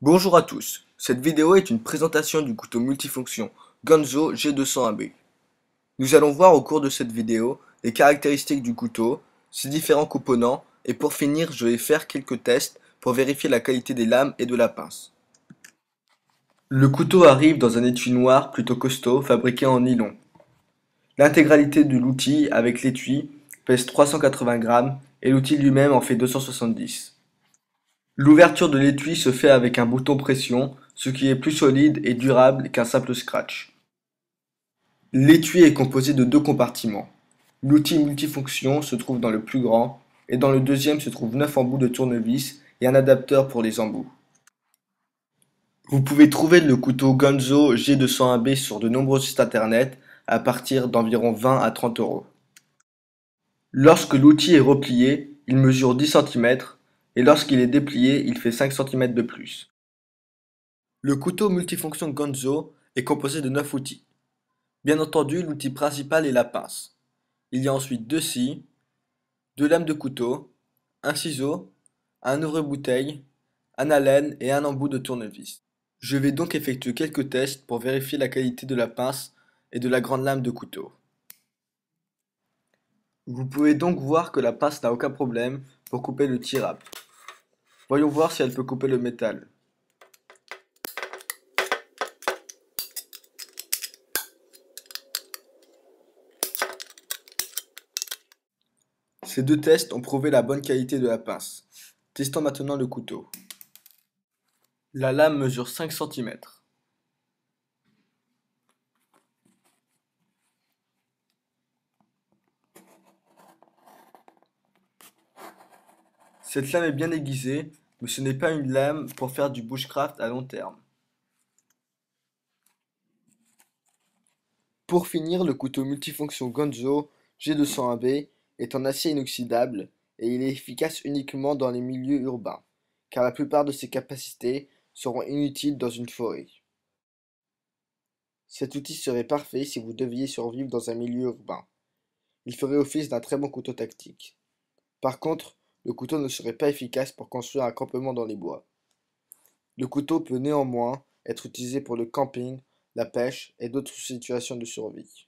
Bonjour à tous, cette vidéo est une présentation du couteau multifonction Gonzo G201B. Nous allons voir au cours de cette vidéo les caractéristiques du couteau, ses différents composants et pour finir je vais faire quelques tests pour vérifier la qualité des lames et de la pince. Le couteau arrive dans un étui noir plutôt costaud fabriqué en nylon. L'intégralité de l'outil avec l'étui pèse 380 grammes et l'outil lui-même en fait 270. L'ouverture de l'étui se fait avec un bouton pression, ce qui est plus solide et durable qu'un simple scratch. L'étui est composé de deux compartiments. L'outil multifonction se trouve dans le plus grand, et dans le deuxième se trouvent 9 embouts de tournevis et un adapteur pour les embouts. Vous pouvez trouver le couteau Gonzo G201B sur de nombreux sites internet à partir d'environ 20 à 30 euros. Lorsque l'outil est replié, il mesure 10 cm et lorsqu'il est déplié, il fait 5 cm de plus. Le couteau multifonction Gonzo est composé de 9 outils. Bien entendu, l'outil principal est la pince. Il y a ensuite deux scies, deux lames de couteau, un ciseau, un ouvre-bouteille, un alène et un embout de tournevis. Je vais donc effectuer quelques tests pour vérifier la qualité de la pince et de la grande lame de couteau. Vous pouvez donc voir que la pince n'a aucun problème pour couper le T-rap. Voyons voir si elle peut couper le métal. Ces deux tests ont prouvé la bonne qualité de la pince. Testons maintenant le couteau. La lame mesure 5 cm. Cette lame est bien aiguisée, mais ce n'est pas une lame pour faire du bushcraft à long terme. Pour finir, le couteau multifonction Gonzo G201B est en acier inoxydable et il est efficace uniquement dans les milieux urbains, car la plupart de ses capacités seront inutiles dans une forêt. Cet outil serait parfait si vous deviez survivre dans un milieu urbain. Il ferait office d'un très bon couteau tactique. Par contre, le couteau ne serait pas efficace pour construire un campement dans les bois. Le couteau peut néanmoins être utilisé pour le camping, la pêche et d'autres situations de survie.